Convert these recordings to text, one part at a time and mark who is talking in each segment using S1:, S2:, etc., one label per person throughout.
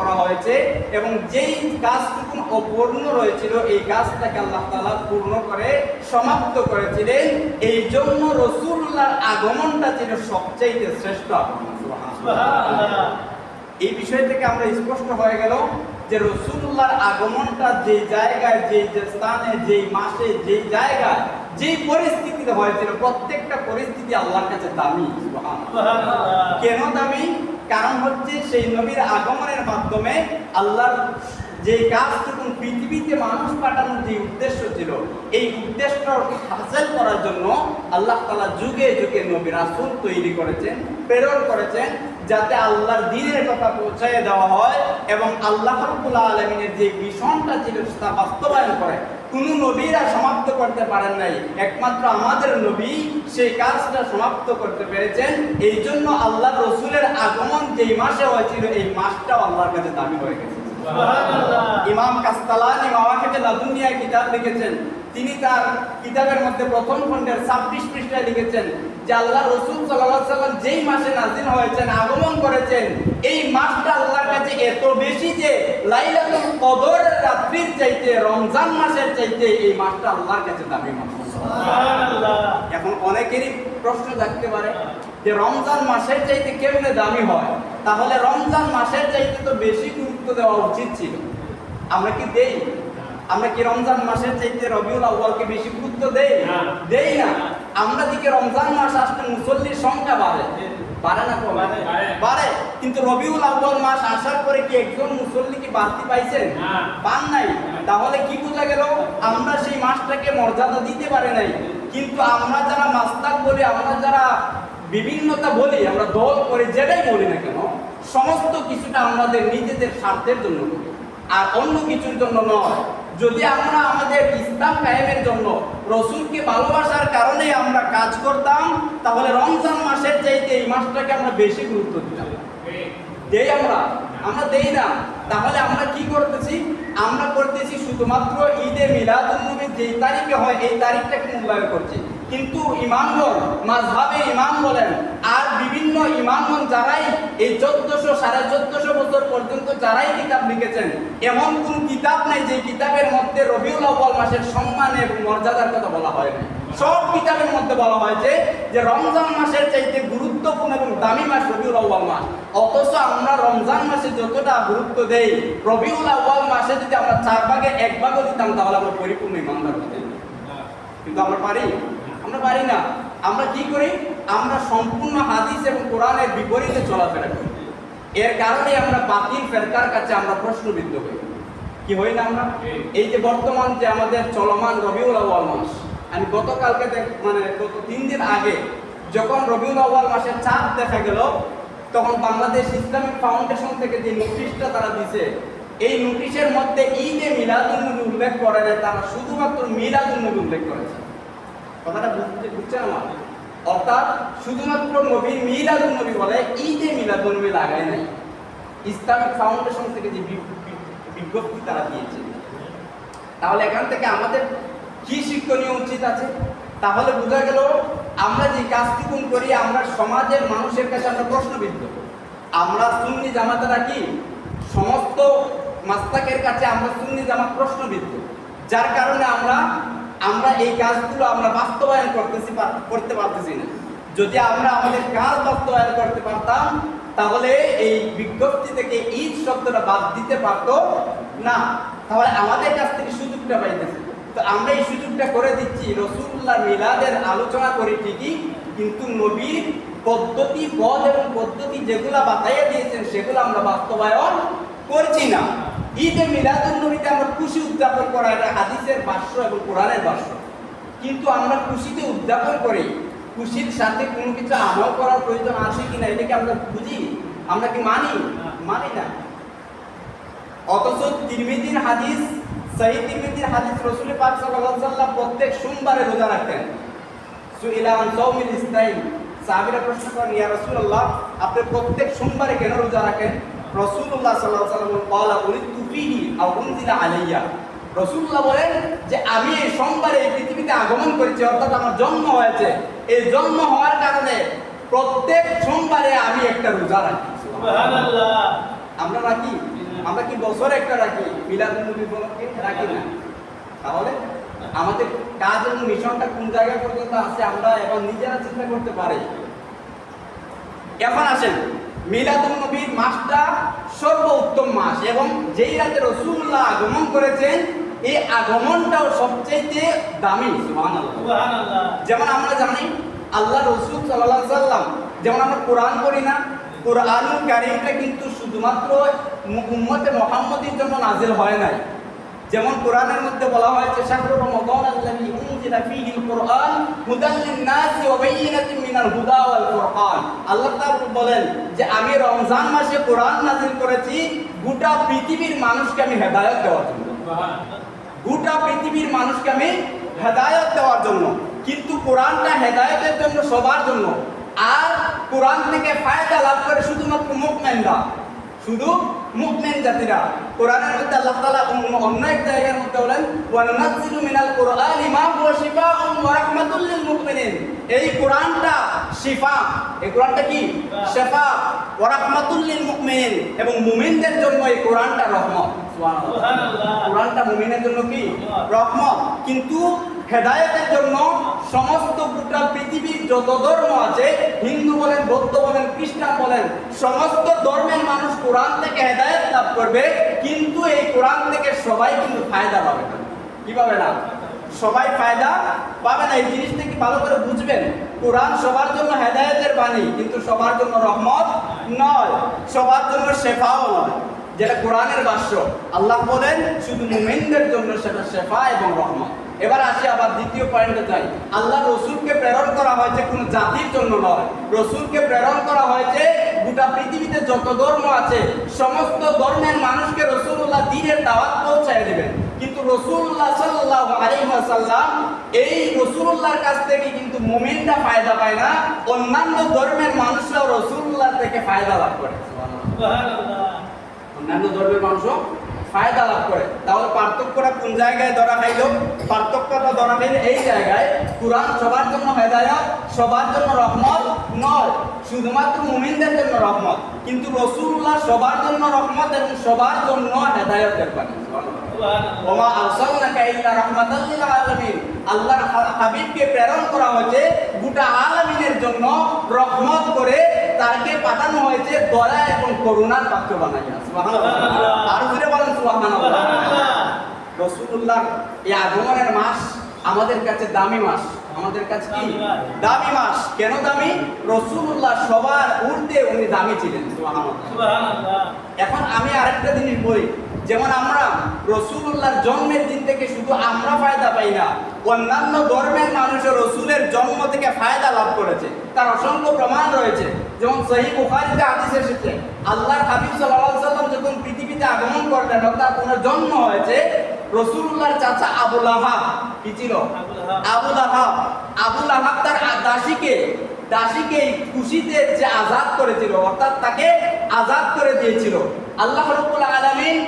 S1: করা হয়েছে এবং যেই কাজটুকু অপূর্ণ রয়েছিল এই কাজটাকে আল্লাহ তাআলা পূর্ণ করে সমাপ্ত করেছিলেন। এই জন্য রাসূলুল্লাহর আগমনটা ছিল সবচেয়ে শ্রেষ্ঠ আগমন। সুবহানাল্লাহ। এই বিষয় থেকে আমরা স্পষ্ট হয়ে গেল যে রাসূলুল্লাহর আগমনটা যে জায়গায়, যে স্থানে, যে মাসে, যে জায়গায়, যে পরিস্থিতিতে হয়েছিল, প্রত্যেকটা পরিস্থিতি আল্লাহর কাছে দামি। সুবহানাল্লাহ। কেন দামি? কারণ হচ্ছে সেই নবীর আগমনের মাধ্যমে আল্লাহর যে কাজটুকু পৃথিবীতে মানুষ পাঠানোর যে উদ্দেশ্য ছিল, এই উদ্দেশ্য হাসিল করার জন্য আল্লাহ তাআলা যুগে যুগে নবী রাসূল তৈরি করেছেন, প্রেরণ করেছেন, যাতে আল্লাহর দ্বীনের কথা পৌঁছায় দেওয়া হয় এবং আল্লাহ রাব্বুল আলামিনের যে মিশনটা ছিল তা বাস্তবায়ন করে। কোন নবীরা সমাপ্ত করতে পারেন নাই, একমাত্র আমাদের নবী সেই কাজটা সমাপ্ত করতে পেরেছেন। এই জন্য আল্লাহ রসুলের আগমন যেই মাসে হয়েছিল এই মাসটাও আল্লাহর কাছে দামি হয়ে গেছে। ইমাম কাস্তালানী মাওয়াকিতে লাদুনিয়া কিতাব লিখেছেন, তিনি তার কিতাবের মধ্যে প্রথম খণ্ডের 26 পৃষ্ঠায় লিখেছেন যে আল্লাহ রাসূল সাল্লাল্লাহু আলাইহি ওয়াসাল্লাম যেই মাসে নাযিল হয়েছেন, আগমন করেছেন, এই মাসটা আল্লাহর কাছে এত বেশি যে লাইলাতুল কদরের রাত্রির চাইতে, রমজান মাসের চাইতে এই মাসটা আল্লাহর কাছে দামি মাস। সুবহানাল্লাহ। এখন অনেকেরই প্রশ্ন থাকতে পারে যে রমজান মাসের চাইতে কেমনে দামি হয়? তাহলে রমজান মাসের চাইতে তো বেশি গুরুত্ব দেওয়া উচিত ছিল। আমরা কি দেই? আমরা কি রমজান মাসের চাইতে রবিউল আউয়ালকে বেশি গুরুত্ব দেই? দেই না। আমরা দিকে রমজান মাস আসলে মুসল্লির সংখ্যা বাড়ে না কমে? বাড়ে। কিন্তু রবিউল আউয়াল মাস আসার পরে কি একজন মুসল্লি কি বাড়তি পাইছেন? পান নাই। তাহলে কি বোঝা গেল? আমরা সেই মাসটাকে মর্যাদা দিতে পারি নাই। কিন্তু আমরা যারা মাসতাক বলি, আমরা যারা বিভিন্নতা বলি, আমরা দল করে যেটাই বলি না কেন, সমস্ত কিছুটা আমাদের নিজেদের স্বার্থের জন্য করি, আর অন্য কিছুর জন্য নয়। যদি আমরা আমাদের ইসলাম কায়েমের জন্য, রাসূলকে ভালোবাসার কারণে আমরা কাজ করতাম, তাহলে রমজান মাসের চাইতে এই মাসটাকে আমরা বেশি গুরুত্ব দিতাম। দেই আমরা দেই না। তাহলে আমরা কি করতেছি? আমরা করতেছি শুধুমাত্র ঈদে মিলাদুন নবী যেই তারিখে হয় এই তারিখটাকে মূল্যায়ন করছি। কিন্তু ইমামগণ, মাযহাবে ইমাম বলেন আর বিভিন্ন ইমামগণ যারাই এই 1400 1450 বছর পর্যন্ত যারাই কিতাব লিখেছেন, এমন কোন কিতাব নাই যে কিতাবের মধ্যে রবিউল আউয়াল মাসের সম্মান এবং মর্যাদার কথা বলা হয় না। সব কিতাবের মধ্যে বলা হয়েছে যে রমজান মাসের চাইতে গুরুত্বপূর্ণ এবং দামি মাস রবিউল আউয়াল মাস। অথচ আমরা রমজান মাসে যতটা গুরুত্ব দেই, রবিউল আউয়াল মাসে যদি আমরা 4 ভাগে 1 ভাগও দিতাম তাহলে আমরা পরিপূর্ণ ইমানদার হতাম। কিন্তু আমরা পারি না। আমরা কি করি? আমরা সম্পূর্ণ হাদিস এবং কোরআনের বিপরীতে চলাফেরা করি। এর কারণে আমরা বাতিল ফেরকার কাছে আমরা প্রশ্নবিদ্ধ হই। কি হই না আমরা? এই যে বর্তমান যে আমাদের চলমান রবিউল আউয়াল মাস, আমি গতকালকে গত 3 দিন আগে যখন রবিউল আউয়াল মাসের চাঁদ দেখা গেল, তখন বাংলাদেশ ইসলামিক ফাউন্ডেশন থেকে যে নোটিশটা তারা দিয়েছে, এই নোটিশের মধ্যে ঈদে মিলাদুন নবী উল্লেখ করে না, তারা শুধুমাত্র মিলাদুন নবী উল্লেখ করেছে। কথাটা বুঝছেন আমার? অর্থাৎ শুধুমাত্র নবীর মিলাদুন নবী বলে, ঈদে মিলাদুন নবী লাগায় নাই। ইসলামিক ফাউন্ডেশন থেকে যে বিজ্ঞপ্তি তারা দিয়েছে, তাহলে এখান থেকে আমাদের কি শিক্ষণীয় উচিত আছে? তাহলে বোঝা গেল আমরা যে কাজটুকুন করি, আমরা সমাজের মানুষের কাছে আমরা প্রশ্নবিদ্ধ। আমরা সুন্নি জামাতেরা কি সমস্ত মাসতাকের কাছে আমরা সুন্নি জামাত প্রশ্নবিদ্ধ, যার কারণে আমরা এই কাজগুলো আমরা বাস্তবায়ন করতে পারতেছি না। যদি আমরা আমাদের কাজ বাস্তবায়ন করতে পারতাম তাহলে এই বিজ্ঞপ্তি থেকে ঈদ শব্দটা বাদ দিতে পারতো না, তাহলে আমাদের কাছ থেকে সুযোগটা পাইতেছে। তো আমরা এই সুযোগটা করে দিচ্ছি, রাসূলুল্লাহ মিলাদের আলোচনা করি ঠিকই, কিন্তু নবীর পদ্ধতি, পদ এবং পদ্ধতি যেগুলা বাতাইয়া দিয়েছেন সেগুলো আমরা বাস্তবায়ন করছি না। ঈদে মিলাদুন নবীতে আমরা খুশি উদযাপন করা, এটা হাদিসের ভাষ্য এবং কোরআনের ভাষ্য, কিন্তু আমরা খুশিতে উদযাপন করি, খুশির সাথে কোনো কিছু আমল করার প্রয়োজন আছে কিনা এটাকে আমরা বুঝি, আমরা কি মানি না। অথচ তিরমিজির হাদিস, সহিহ তিরমিজির হাদিস, রাসূল পাক সাল্লাল্লাহু আলাইহি ওয়াসাল্লাম প্রত্যেক সোমবারে রোজা রাখতেন। সুইলা আন সাওমিল ইসনাইন, সাহাবীরা প্রশ্ন করেন, ইয়া রাসূলুল্লাহ আপনি প্রত্যেক সোমবারে কেন রোজা রাখেন? রাসূলুল্লাহ সাল্লাল্লাহু আলাইহি ওয়াসাল্লাম ক্বালা উরিদতু ফীহি আও উনজিলা আলাইয়া, রাসূলুল্লাহ বলেন যে আমি এই সোমবারে এই পৃথিবীতে আগমন করেছি, অর্থাৎ আমার জন্ম হয়েছে, এই জন্ম হওয়ার কারণে প্রত্যেক সোমবারে আমি একটা রোজা রাখি। সুবহানাল্লাহ। আমরা রাখি আমরা কি বছরে একটা রাখি মিলাদুন নবী উপলক্ষে? রাখি না। তাহলে আমাদের কাজ এবং মিশনটা কোন জায়গা পর্যন্ত আছে আমরা এখন নিজেরা চিন্তা করতে পারি। এখন আসেন, মিলাদুন নবীর মাসটা সর্বোত্তম মাস এবং যেই রাতে রাসূলুল্লাহ আগমন করেছেন এই আগমনটাও সবচেয়ে দামি। সুবহানাল্লাহ। যেমন আমরা জানি আল্লাহ রাসূল সাল্লাল্লাহু আলাইহি ওয়াসাল্লাম, যেমন আমরা কোরআন পড়ি না, কোরআনুল কারীমটা কিন্তু শুধুমাত্র উম্মতে মুহাম্মাদের জন্য নাযিল হয় নাই। যেমন কোরআনের মধ্যে বলা হয়েছে শাহরু রমাদান আল্লাযী উনজিলা ফীহিল কুরআন হুদাল লিন-নাসি ওয়া বায়িনাতিন মিনাল হুদা ওয়াল ফুরকান। আল্লাহ তাআলা বলেন যে আমি রমজান মাসে কোরআন নাযিল করেছি গোটা পৃথিবীর মানুষকে আমি হেদায়েত দেওয়ার জন্য। সুবহানাল্লাহ। গোটা পৃথিবীর মানুষকে আমি হেদায়েত দেওয়ার জন্য। কিন্তু কোরআনটা হেদায়েতের জন্য, সবার জন্য। আর কোরআন থেকে ফায়দা লাভ করে শুধুমাত্র মুমিনরা, শুধু মুমিন জাতিরা। কোরআনের মধ্যে আল্লাহ তাআলা অন্য এক জায়গার মধ্যে বলেন ওয়া নাযালু মিনাল কুরআনি মা হুয়া শিফাউন ওয়া রাহমাতুল লিল মুমিনিন। এই কোরআনটা শিফা, এই কোরআনটা কি? শিফা ওয়া রাহমাতুল লিল মুমিনিন, এবং মুমিনদের জন্য এই কোরআনটা রহমত। সুবহানাল্লাহ। কোরআনটা মুমিনের জন্য কি? রহমত। কিন্তু হেদায়েতের জন্য সমস্ত গোটা পৃথিবীর যত ধর্ম আছে, হিন্দু বলেন, বৌদ্ধ বলেন, খ্রিস্টান বলেন, সমস্ত ধর্মের মানুষ কোরআন থেকে হেদায়েত লাভ করবে, কিন্তু এই কোরআন থেকে সবাই কিন্তু ফায়দা পাবে না। কি পাবে না? সবাই ফায়দা পাবে না। এই জিনিসটা কি ভালো করে বুঝবেন। কোরআন সবার জন্য হেদায়েতের বাণী, কিন্তু সবার জন্য রহমত নয়, সবার জন্য শেফাও নয়। যেটা কোরআনের ভাষ্য, আল্লাহ বলেন শুধু মুমিনদের জন্য সেটা শেফা এবং রহমত। এবার আসি আবার দ্বিতীয় পয়েন্টে যাই। আল্লাহ রসুলকে প্রেরণ করা হয়েছে কোন জাতির জন্য নয়, রসুলকে প্রেরণ করা হয়েছে গোটা পৃথিবীতে যত ধর্ম আছে সমস্ত ধর্মের মানুষকে রাসূলুল্লাহ দ্বীনের দাওয়াত পৌঁছায় দিবেন। কিন্তু রাসূলুল্লাহ সাল্লাল্লাহু আলাইহি ওয়াসাল্লাম, এই রাসূলুল্লাহর কাছ থেকে কিন্তু মুমিনরা ফায়দা পায় না, অন্যান্য ধর্মের মানুষরাও রাসূলুল্লাহ থেকে ফায়দা লাভ করে। সুবহানাল্লাহ। অন্যান্য ধর্মের মানুষও ফায়দা লাভ করে। তাহলে পার্থক্যটা কোন জায়গায় ধরা খাইল? পার্থক্যটা ধরা খাইল এই জায়গায়, কোরআন সবার জন্য হেদায়েত, সবার জন্য রহমত নয়, শুধুমাত্র মুমিনদের জন্য রহমত। কিন্তু রাসূলুল্লাহ সবার জন্য রহমত এবং সবার জন্য হেদায়েতের বাণী। সুবহানাল্লাহ। ওয়া মা আরসালনাকা ইল্লা রাহমাতাল লিল আলামিন। আল্লাহর হাবিবকে প্রেরণ করা হয়েছে গোটা আলামিনের জন্য রহমত করে, তাকে পাঠানো হয়েছে দয়া এবং করুণার পাত্র বানাইয়া। সুবহানাল্লাহ। আর জোরে বলেন সুবহানাল্লাহ। রাসূলুল্লাহ এই আগমনের মাস আমাদের কাছে দামি মাস, আমাদের কাছে কি দামি মাস। কেন দামি? রাসূলুল্লাহ সবার ঊর্ধ্বে উনি দামি ছিলেন। সুবহানাল্লাহ। এখন আমি আরেকটা জিনিস বলি, যেমন আমরা রাসূলুল্লাহর জন্মের দিন থেকে শুধু আমরা ফায়দা পাই না, অন্যান্য ধর্মের মানুষও রাসূলের জন্ম থেকে ফায়দা লাভ করেছে। তার অসংখ্য প্রমাণ রয়েছে। যেমন সহিহ বুখারীতে হাদিস এসেছে, আল্লাহর হাবিব সাল্লাল্লাহু আলাইহি ওয়াসাল্লাম যখন পৃথিবীতে আগমন করলেন, অর্থাৎ ওনার জন্ম হয়েছে, রাসূলুল্লাহর চাচা আবু লাহাব, কি ছিল? আবু লাহাব। আবু লাহাব তার দাসীকে খুশিতে যে আজাদ করেছিল, অর্থাৎ তাকে আজাদ করে দিয়েছিল। আল্লাহ রাব্বুল আলামিন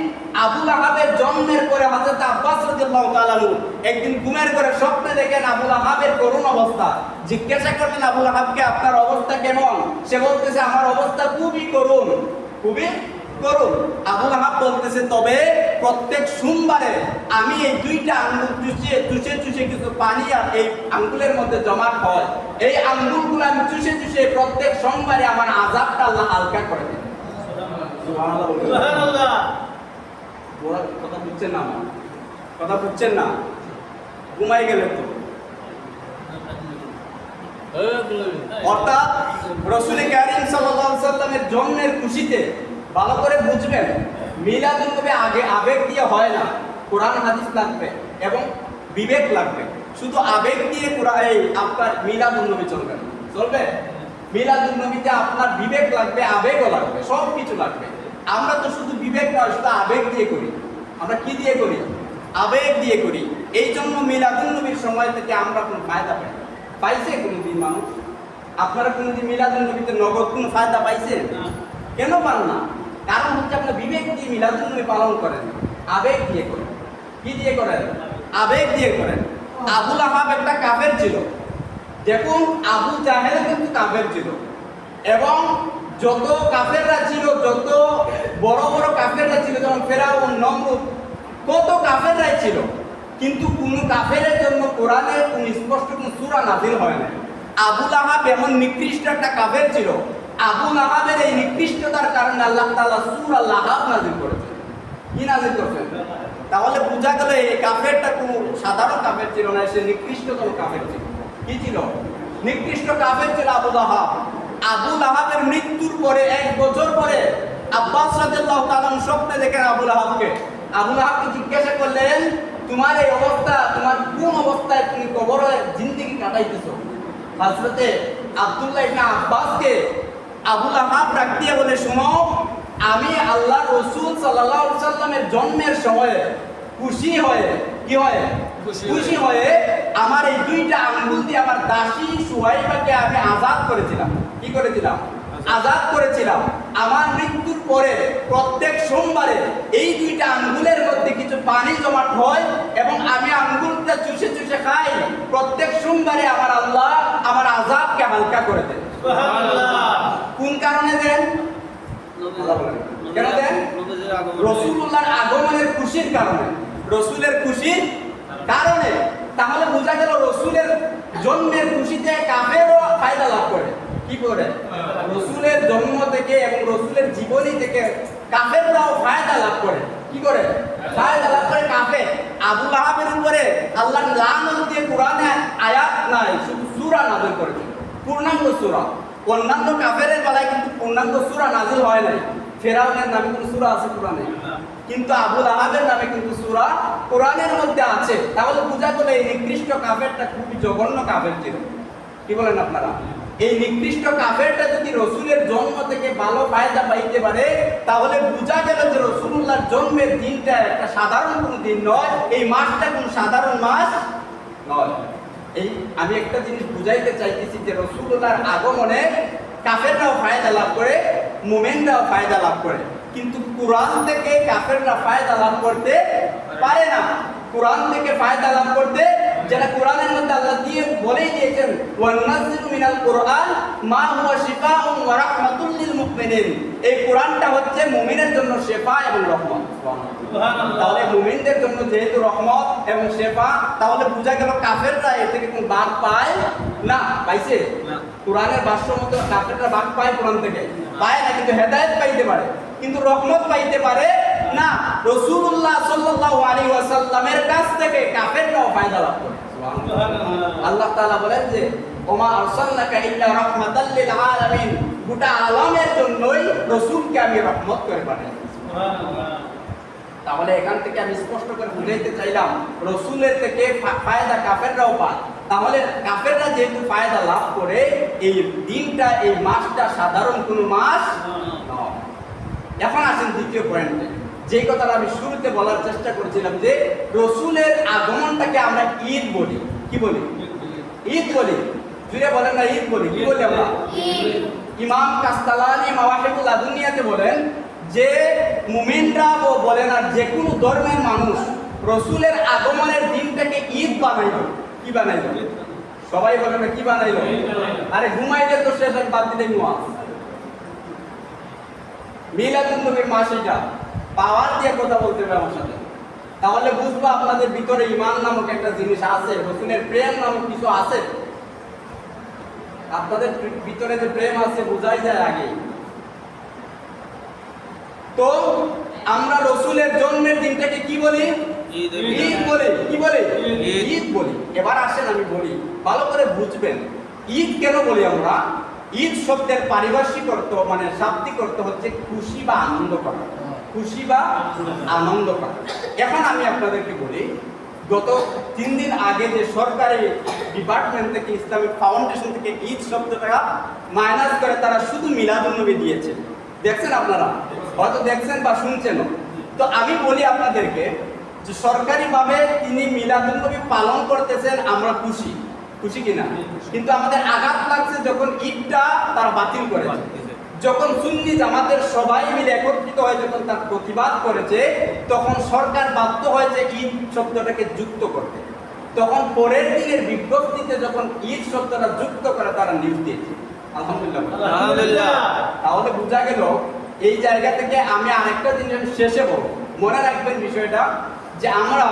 S1: আবু লাহাবের জন্মের পরে হযরত আব্বাস রাদিয়াল্লাহু তাআলা একদিন ঘুমের ঘরে স্বপ্নে দেখেন আবু লাহাবের করুণ অবস্থা। জিজ্ঞাসা করলেন আবু লাহাবকে, আপনার অবস্থা কেমন? সে বলতেছে, আমার অবস্থা খুবই করুণ, খুবই করুণ। আবু লাহাব বলতেছে, তবে প্রত্যেক সোমবারে আমি এই দুইটা আঙ্গুল চুষে কিছু পানি আর এই আঙ্গুলের মধ্যে জমা হয়, এই আঙ্গুলগুলো আমি চুষে প্রত্যেক সোমবারে আমার আযাবটা আল্লাহ হালকা করে দেন। সুবহানাল্লাহ। কথা বুঝছেন না? কথা বুঝছেন না? ঘুমাই গেলেন তো। অর্থাৎ রাসূল কারীম সাল্লাল্লাহু আলাইহি ওয়াসাল্লামের জন্মের খুশিতে, ভালো করে বুঝবেন, মিলাদুন নবী আবেগ দিয়ে হয় না, কোরআন হাদিস লাগবে এবং বিবেক লাগবে। শুধু আবেগ দিয়ে আপনার মিলাদুন নবী চলবে না, চলবে? মিলাদুন নবীতে আপনার বিবেক লাগবে, আবেগও লাগবে, সব কিছু লাগবে। আমরা তো শুধু বিবেক নয়, শুধু আবেগ দিয়ে করি। আমরা কি দিয়ে করি? আবেগ দিয়ে করি। এই জন্য মিলাদুন নবীর সময় থেকে আমরা কোনো ফায়দা পাই না। পাইছে কোনোদিন মানুষ? আপনারা কোনোদিন মিলাদুন নবীতে নগদ কোনো ফায়দা পাইছেন? কেন পান না? কারণ হচ্ছে আপনার বিবেক দিয়ে মিলাদুন নবী পালন করেন, আবেগ দিয়ে করেন। কি দিয়ে করেন? আবেগ দিয়ে করেন। আবু লাহাব একটা কাফের ছিল, দেখুন আবু জাহেল কিন্তু কাফের ছিল, এবং যত কাফেররা ছিল, যত বড় বড় কাফেররা ছিল, যেমন ফেরাউন, নমরুদ, কত কাফেররাই ছিল, কিন্তু কোন কাফেরের জন্য কোরআনে কোন স্পষ্ট কোন সূরা নাযিল হয় না। আবু লাহাব এমন নিকৃষ্ট একটা কাফের ছিল, আবু লাহাবের এই নিকৃষ্টতার কারণে আল্লাহ তাআলা সূরা লাহাব নাযিল করেছেন। কি নাযিল করেছেন? তাহলে বোঝা গেল এই কাফেরটা কোন সাধারণ কাফের ছিল না, সে নিকৃষ্টতম কাফের ছিল। কি ছিল? নিকৃষ্ট কাফের ছিল আবু লাহাব। আবু লাহাবের মৃত্যুর পরে 1 বছর পরে আব্বাস রাদিয়াল্লাহু তাআলা স্বপ্নে দেখেন আবু লাহাবকে। আবু লাহাবকে জিজ্ঞাসা করলেন, তোমার এই অবস্থা, তোমার কোন অবস্থায় তুমি কবরে জিন্দেগি কাটাইতেছো? হযরতে আব্দুল্লাহ ইবনে আব্বাসকে আবু লাহাব ডাক দিয়ে বলে, শোনো, আমি আল্লাহর রাসূল সাল্লাল্লাহু আলাইহি সাল্লামের জন্মের সময়ে খুশি হয়ে, কি হয়? খুশি হয়ে আমার এই 2টা আঙ্গুল দিয়ে আমার দাসী সুহাইবাকে আমি আযাদ করেছিলাম। কি করেছিলাম? আযাদ করেছিলাম। আমার মৃত্যুর পরে প্রত্যেক সোমবারে এই 2টা আঙ্গুলের মধ্যে কিছু পানি জমাট হয় এবং আমি আঙ্গুলটা চুষে চুষে খাই। প্রত্যেক সোমবারে আমার আল্লাহ আমার আযাবকে হালকা করে দেন। সুবহানাল্লাহ। কোন কারণে দেন? কেন দেন? রাসূলুল্লাহর আগমনের খুশির কারণে, রাসূলের খুশির কারণে। তাহলে বোঝা গেল রাসূলের জন্মের খুশিতে কাফেরও ফায়দা লাভ করে। কি করে? রাসূলের জন্ম থেকে এবং রাসূলের জীবনী থেকে কাফেররাও ফায়দা লাভ করে। কি করে? ফায়দা লাভ করে কাফের। আবু লাহাবের উপরে আল্লাহ লানত দিয়ে কোরআনে আয়াত নাই, শুধু সূরা নাযিল করেছেন, পূর্ণাঙ্গ সূরা। অন্যান্য কাফেরের বেলায় কিন্তু পূর্ণাঙ্গ সূরা নাযিল হয় নাই। ফেরাউনের নামে কোন সূরা আছে কোরআনে? কিন্তু আবু লাহাবের নামে কিন্তু সূরা কোরআনের মধ্যে আছে। তাহলে বোঝা গেল এই নিকৃষ্ট কাফেরটা খুবই জঘন্য কাফের ছিল। কি বলেন আপনারা? এই নিকৃষ্ট কাফেরটা যদি রাসূলের জন্ম থেকে ভালো ফায়দা পাইতে পারে, তাহলে বোঝা গেল যে রাসূলুল্লাহর জন্মের দিনটা একটা সাধারণ কোনো দিন নয়, এই মাসটা কোনো সাধারণ মাস নয়। এই আমি একটা জিনিস বুঝাইতে চাইতেছি যে রাসূলুল্লাহর আগমনে কাফেররাও ফায়দা লাভ করে, মুমিনরাও ফায়দা লাভ করে, কিন্তু কোরআন থেকে কাফেররা ফায়দা লাভ করতে পারে না। কোরআন থেকে ফায়দা লাভ করতে, যেটা কোরআনের মধ্যে আল্লাহ দিয়ে বলেই দিয়েছেন, ওয়ানাজ্জিলু মিনাল কোরআন মা হুয়া শিফাউন ওয়া রাহমাতুল লিল মুমিনিন। এই কোরআনটা হচ্ছে মুমিনের জন্য শিফা এবং রহমত। সুবহানাল্লাহ। তাহলে মুমিনদের জন্য যেহেতু রহমত এবং শিফা, তাহলে বোঝা গেল কাফেররা এর থেকে কোনো বাদ পায় না। পাইছে? না। কোরআনের ভাষ্য মতো কাফেররা বাদ পায় কোরআন থেকে? পায় না, কিন্তু হেদায়েত পাইতে পারে, কিন্তু রহমত পাইতে পারে না। রাসূলুল্লাহ সাল্লাল্লাহু আলাইহি ওয়াসাল্লামের কাছ থেকে কাফেররাও ফায়দা লাভ করে। সুবহানাল্লাহ। আল্লাহ তাআলা বলেন যে ওমা আরসালনাকা ইল্লা রাহমাতাল লিল আলামিন, গোটা আলামের জন্যই রাসূলকে আমি রহমত করে পাঠিয়েছি। সুবহানাল্লাহ। তাহলে এখান থেকে আমি স্পষ্ট করে বুঝাইতে চাইলাম, রাসূলের থেকে ফায়দা কাফেররাও পায়। তাহলে কাফেররা যেহেতু ফায়দা লাভ করে, এই দিনটা, এই মাসটা সাধারণ কোনো মাস নয়। এখন আসেন দ্বিতীয় পয়েন্টে, যে কথাটা আমি শুরুতে বলার চেষ্টা করেছিলাম যে রাসূলের আগমনটাকে আমরা ঈদ বলি। কি বলি? ঈদ বলি। জুড়ে বলেন না, ঈদ বলি। কি বলি আমরা? ইমাম কাস্তালানি মাওয়াহিবুল লাদুনিয়াতে বলেন যে মুমিনরা বলেন আর যে কোনো ধর্মের মানুষ রাসূলের আগমনের দিনটাকে ঈদ বানাইল। কি বানাইল? সবাই বলে না, কি বানাইল? আরে ঘুমাইলে তো শেষ, বাদ দিলে মুয়াজ। মিলাদুন নবীর মাস এটা, পাওয়ার দিয়ে কথা বলতে হবে আমার সাথে। তাহলে বুঝবো আপনাদের ভিতরে ঈমান নামক একটা জিনিস আছে, রাসূলের প্রেম নামক কিছু আছে। আপনাদের ভিতরে যে প্রেম আছে বোঝাই যায় আগে। তো আমরা রাসূলের জন্মের দিনটাকে কি বলি? ঈদ বলি। কি বলি? ঈদ বলি। এবার আসেন আমি বলি, ভালো করে বুঝবেন ঈদ কেন বলি আমরা। ঈদ শব্দের পারিভাষিক অর্থ, মানে শাব্দিক অর্থ হচ্ছে খুশি বা আনন্দ করা। খুশি বা আনন্দ করা। এখন আমি আপনাদেরকে বলি, গত 3 দিন আগে যে সরকারি ডিপার্টমেন্ট থেকে, ইসলামিক ফাউন্ডেশন থেকে ঈদ শব্দটা মাইনাস করে তারা শুধু মিলাদুন নবী দিয়েছে। দেখছেন আপনারা? হয়তো দেখছেন বা শুনছেন। তো আমি বলি আপনাদেরকে যে সরকারিভাবে তিনি মিলাদুন নবী পালন করতেছেন, আমরা খুশি। খুশি কিনা? কিন্তু আমাদের আঘাত লাগছে যখন ঈদটা তারা বাতিল করেছে। যখন সুন্নি জামাতের সবাই মিলে একত্রিত হয়ে যখন তার প্রতিবাদ করেছে, তখন সরকার বাধ্য হয়েছে ঈদ শব্দটাকে যুক্ত করতে। তখন পরের দিনের বিজ্ঞপ্তিতে যখন ঈদ শব্দটা যুক্ত করে তারা নিউজ দিয়েছে। আলহামদুলিল্লাহ। তাহলে বোঝা গেল এই জায়গা থেকে আমি আরেকটা জিনিস শেষে বলবো, মনে রাখবেন বিষয়টা, যে আমরা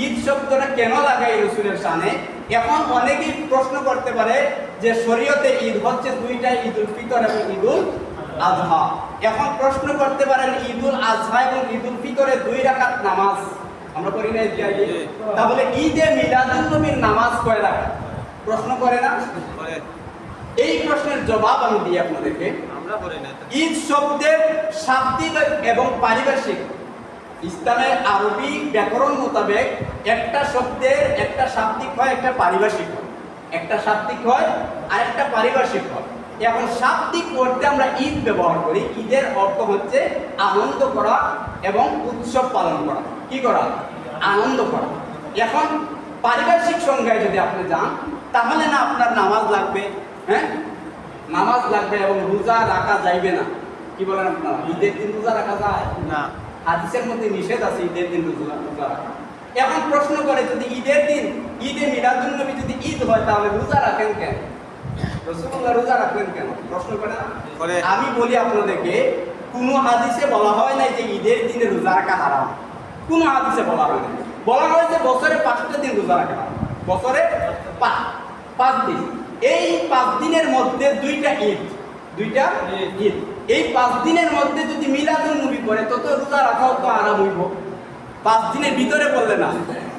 S1: ঈদ শব্দটা কেন লাগাই রসুলের শানে। এখন অনেকেই প্রশ্ন করতে পারে যে শরীয়তে ঈদ হচ্ছে দুইটা, ঈদুল ফিতর এবং ঈদুল আজহা। এখন প্রশ্ন করতে পারেন ঈদুল আজহা এবং ঈদুল ফিতরে 2 রাকাত নামাজ আমরা করি না ঈদ আগে, তাহলে ঈদে মিলাদুন নবীর নামাজ কয় রাকাত? প্রশ্ন করে না? এই প্রশ্নের জবাব আমি দিই আপনাদেরকে। ঈদ শব্দের শাব্দিক এবং পারিভাষিক, ইসলামের আরবি ব্যাকরণ মোতাবেক একটা শব্দের একটা শাব্দিক হয়, একটা পারিভাষিক হয়। একটা শাব্দিক হয় আর একটা পারিভাষিক হয়। এখন শাব্দিক অর্থে আমরা ঈদ ব্যবহার করি। ঈদের অর্থ হচ্ছে আনন্দ করা এবং উৎসব পালন করা। কি করা? আনন্দ করা। এখন পারিভাষিক সংজ্ঞায় যদি আপনি যান, তাহলে না আপনার নামাজ লাগবে, হ্যাঁ নামাজ লাগবে এবং রোজা রাখা যাইবে না। কি বলেন আপনারা? ঈদের দিন রোজা রাখা যায় না, হাদিসের মধ্যে নিষেধ আছে ঈদের দিন রোজা রাখা। এখন প্রশ্ন করে, যদি ঈদের দিন ঈদে মিলাদুন নবী যদি ঈদ হয়, তাহলে রোজা রাখেন কেন? রাসূলুল্লাহ রোজা রাখলেন কেন? প্রশ্ন করে না? আমি বলি আপনাদেরকে, কোন হাদিসে বলা হয় নাই যে ঈদের দিনে রোজা রাখা হারাম। কোন হাদিসে বলা হয় নাই। বলা হয়েছে বছরে 5টা দিন রোজা রাখা হারাম। বছরে 5 দিন। এই 5 দিনের মধ্যে 2টা ঈদ, 2টা ঈদ। এই 5 দিনের মধ্যে যদি মিলাদুন নবী পড়ে, তত রোজা রাখাও তো আরাম হইব। 5 দিনের ভিতরে পড়লে না,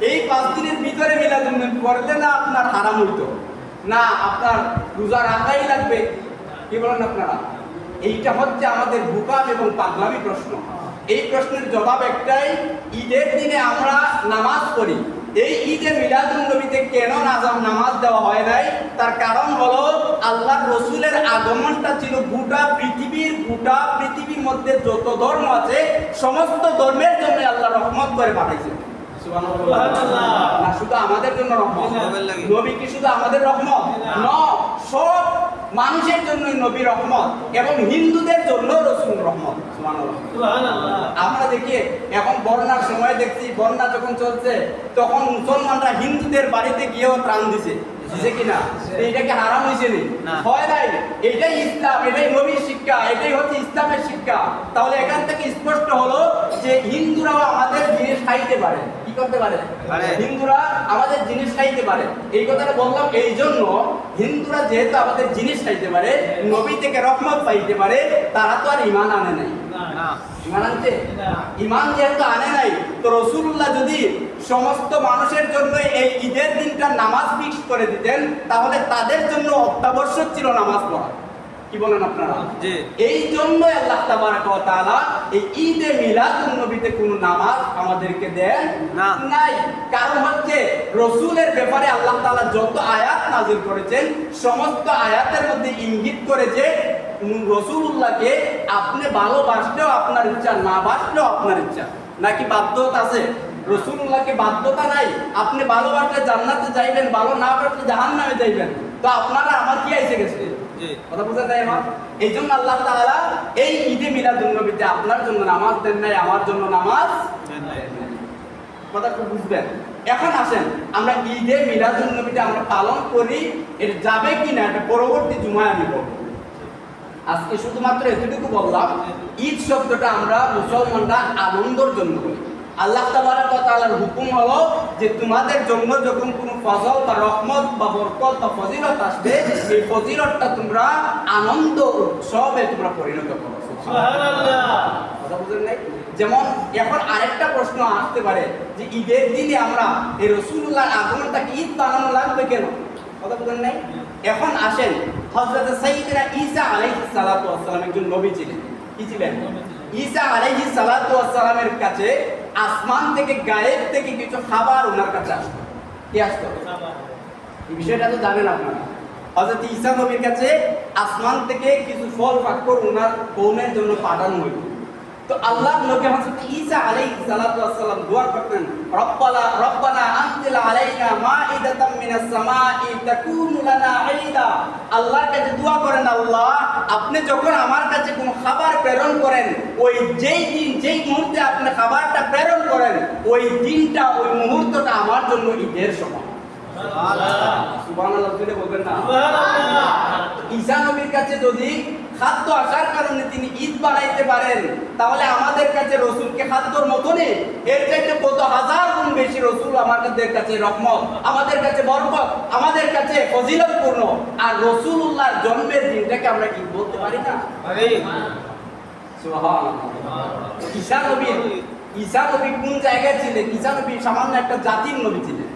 S1: এই 5 দিনের ভিতরে মিলাদুন নবী পড়লে না আপনার হারাম হইতো না, আপনার রোজা রাখাই লাগবে। কি বলেন আপনারা? এইটা হচ্ছে আমাদের বুকাম এবং পাগলামি প্রশ্ন। এই প্রশ্নের জবাব একটাই, ঈদের দিনে আমরা নামাজ পড়ি। এই ঈদে মিলাদুন নবীতে কেন নামাজ দেওয়া হয় নাই? তার কারণ হলো আল্লাহর রসুলের আগমনটা ছিল গোটা পৃথিবীর মধ্যে যত ধর্ম আছে সমস্ত ধর্মের জন্য আল্লাহ রহমত করে পাঠাইছেন। না শুধু আমাদের জন্য রহমত, নবী কি শুধু আমাদের রহমত? নয়, সব মানুষের জন্যই নবী রহমত এবং হিন্দুদের জন্য রসুল রহমত। আমরা দেখি এখন বন্যার সময় দেখছি, বন্যা যখন চলছে তখন মুসলমানরা হিন্দুদের বাড়িতে গিয়েও ত্রাণ দিছে কিনা? এইটাকে হারাম হয়েছে হয় নাই? এটাই ইসলাম, এটাই নবীর শিক্ষা, এটাই হচ্ছে ইসলামের শিক্ষা। তাহলে এখান থেকে স্পষ্ট হলো যে হিন্দুরাও আমাদের জিনিস খাইতে পারে। কি করতে পারে? হিন্দুরা আমাদের জিনিস খাইতে পারে। এই কথাটা বললাম এই জন্য, হিন্দুরা যেহেতু আমাদের জিনিস খাইতে পারে, নবী থেকে রহমত পাইতে পারে, তারা তো আর ঈমান আনে নাই। ঈমান আনছে? ঈমান যেহেতু আনে নাই, তো রাসূলুল্লাহ যদি সমস্ত মানুষের জন্য এই ঈদের দিনটা নামাজ ফিক্স করে দিতেন, তাহলে তাদের জন্য অত্যাবশ্যক ছিল নামাজ পড়া। কি বলেন আপনারা? এই জন্য আল্লাহ তাবারক ওয়া তাআলা এই ঈদে মিলাদুন নবীতে কোনো নামাজ আমাদেরকে দেন নাই। কারণ হচ্ছে রাসূলের ব্যাপারে আল্লাহ তাআলা যত আয়াত নাযিল করেছেন, সমস্ত আয়াতের মধ্যে ইঙ্গিত করে যে রাসূলুল্লাহকে আপনি ভালোবাসলেও আপনার ইচ্ছা, না বাসলেও আপনার ইচ্ছা। নাকি বাধ্যতা আছে? রাসূলুল্লাহকে বাধ্যতা নাই। আপনি ভালোবাসলে জান্নাতে যাইবেন, ভালো না বাসলে জাহান্নামে যাইবেন। তো আপনারা আমার কি আইছে গেছে? কথা বুঝা যায় আমার? এই জন্য আল্লাহ তাআলা এই ঈদে মিলাদুন নবীতে আপনার জন্য নামাজ দেন নাই, আমার জন্য নামাজ দেন নাই। কথা খুব বুঝবেন। এখন আসেন, আমরা ঈদে মিলাদুন নবীতে আমরা পালন করি, এর যাবে কিনা এটা পরবর্তী জুমায় আমি বলবো। আজকে শুধুমাত্র এতটুকু বললাম, ঈদ শব্দটা আমরা মুসলমানরা আনন্দের জন্য বলি। আল্লাহ তাবারক ওয়া তাআলার হুকুম হলো যে তোমাদের জন্য যখন কোনো ফজল বা রহমত বা বরকত বা ফজিলত আসবে, এই ফজিলতটা তোমরা আনন্দ উৎসবে তোমরা পরিণত করো। সুবহানাল্লাহ। কথা বুঝেন নাই? যেমন এখন আরেকটা প্রশ্ন আসতে পারে যে ঈদের দিনে আমরা এই রাসূলুল্লাহর আগমনটাকে ঈদ বানানো লাগবে কেন? কথা বুঝেন নাই? এখন আসেন, হযরত সাইয়্যিদনা ঈসা আলাইহিস সালাতু ওয়াস সালাম একজন নবী ছিলেন। কি ছিলেন? ঈসা আলাইহিস সালাতু ওয়াস সালামের কাছে আসমান থেকে, গায়েব থেকে কিছু খাবার ওনার কাছে আসতো। কি আসতো? এই বিষয়টা তো জানেন আপনারা। হযরত ঈসা নবীর কাছে আসমান থেকে কিছু ফল পাকড় ওনার কওমের জন্য পাঠানো হইতো। তো আল্লাহর নবী হযরত ঈসা আলাইহিস সালাতু ওয়াস সালাম দোয়া করতেন, রব্বানা আনজিল আলাইনা মাইদাতাম মিনাস সামাই তাকুনু লানা ঈদা। আল্লাহর কাছে দোয়া করেন, আল্লাহ আপনি যখন আমার কাছে কোনো খাবার প্রেরণ করেন, ওই যেই মুহূর্তে আপনি খাবারটা প্রেরণ করেন, ওই দিনটা, ওই মুহূর্তটা আমার জন্য ঈদের সময়। সুবহানাল্লাহ বলবেন না? সুবহানাল্লাহ। ঈসা নবীর কাছে যদি খাদ্য আসার কারণে তিনি ঈদ বানাইতে পারেন, তাহলে আমাদের কাছে রসুলকে খাদ্যর মতনই এর চাইতে কত হাজার গুণ বেশি রসুল আমাদের কাছে রহমত, আমাদের কাছে বরকত, আমাদের কাছে ফজিলতপূর্ণ। আর রসুলুল্লাহর জন্মের দিনটাকে আমরা কি বলতে পারি না? ঈসা নবী কোন জায়গায় ছিলেন? ঈসা নবী সামান্য একটা জাতির নবী ছিলেন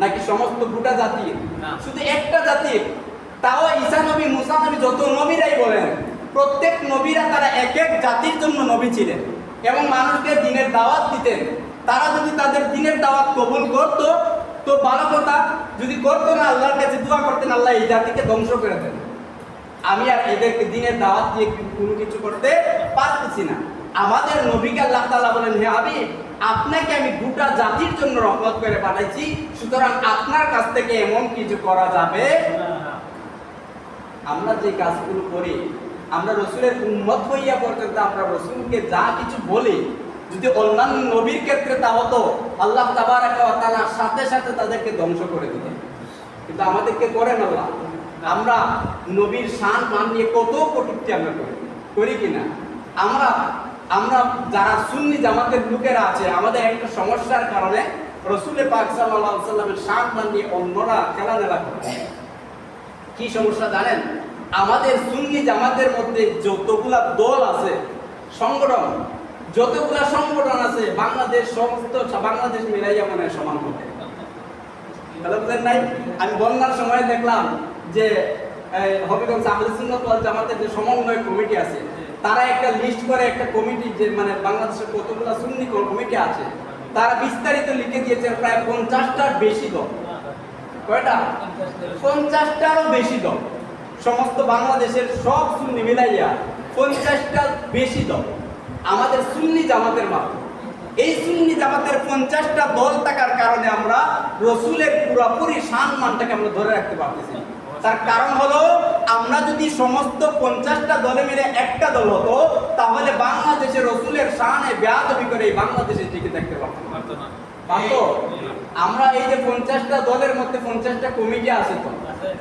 S1: নাকি সমস্ত গোটা জাতির? শুধু একটা জাতির। তাও ঈসা নবী, মুসা নবী, যত নবীরাই বলেন, প্রত্যেক নবীরা তারা এক এক জাতির জন্য নবী ছিলেন এবং মানুষকে দ্বীনের দাওয়াত দিতেন। তারা যদি তাদের দ্বীনের দাওয়াত কবুল করত তো ভালো কথা, যদি করতো না আল্লাহর কাছে দোয়া করতেন আল্লাহ এই জাতিকে ধ্বংস করে দেন। আমি আর এদেরকে দ্বীনের দাওয়াত দিয়ে কোনো কিছু করতে পারতেছি না। আমাদের নবীকে আল্লাহ তাআলা বলেন, হে হাবিব, আপনাকে আমি গোটা জাতির জন্য রহমত করে পাঠাইছি, সুতরাং আপনার কাছ থেকে এমন কিছু করা যাবে। আমরা যে কাজগুলো করি, আমরা রসুলের উম্মত হইয়া পর্যন্ত আমরা রসুলকে যা কিছু বলি, যদি অন্যান্য নবীর ক্ষেত্রে তা হতো আল্লাহ তাবারাক ওয়া তাআলা সাথে সাথে তাদেরকে ধ্বংস করে দিতেন। কিন্তু আমাদেরকে করেন আল্লাহ। আমরা নবীর শান মান নিয়ে কত কটূক্তি আমরা করি কিনা? আমরা যারা সুন্নি জামাতের লোকেরা আছে, আমাদের একটা সমস্যার কারণে রসুল পাক সাল্লাল্লাহু আলাইহি ওয়াসাল্লামের শান মান নিয়ে অন্যরা খেলাধুলা করে। কি সমস্যা জানেন? আমাদের সুন্নি জামাতের মধ্যে যতগুলা দল আছে, সংগঠন, যতগুলা সংগঠন আছে, বাংলাদেশ সমস্ত বাংলাদেশ মিলাইয়া মানে সমান হবে। বুঝলেন নাই? আমি বন্যার সময় দেখলাম যে হবিগঞ্জ আহলে সুন্নাত ওয়াল জামাতের যে সমন্বয় কমিটি আছে, তারা একটা লিস্ট করে একটা কমিটি, যে মানে বাংলাদেশের কতগুলা সুন্নি কমিটি আছে, তারা বিস্তারিত লিখে দিয়েছে প্রায় 50টার বেশি দল। কয়টা? 50টারও বেশি দল। সমস্ত বাংলাদেশের সব সুন্নি মিলাইয়া 50টার বেশি দল আমাদের সুন্নি জামাতের মাত্র। এই সুন্নি জামাতের 50টা দল থাকার কারণে আমরা রসুলের পুরোপুরি সম্মানটাকে আমরা ধরে রাখতে পারতেছি। তার কারণ হলো, আমরা যদি সমস্ত 50টা দলে মিলে একটা দল হতো, তাহলে বাংলাদেশে রসুলের শানে বেয়াদবি করে এই বাংলাদেশে টিকে থাকতে পারতো না। আমরা এই যে 50টা দলের মধ্যে 50টা কমিটি আছে, তো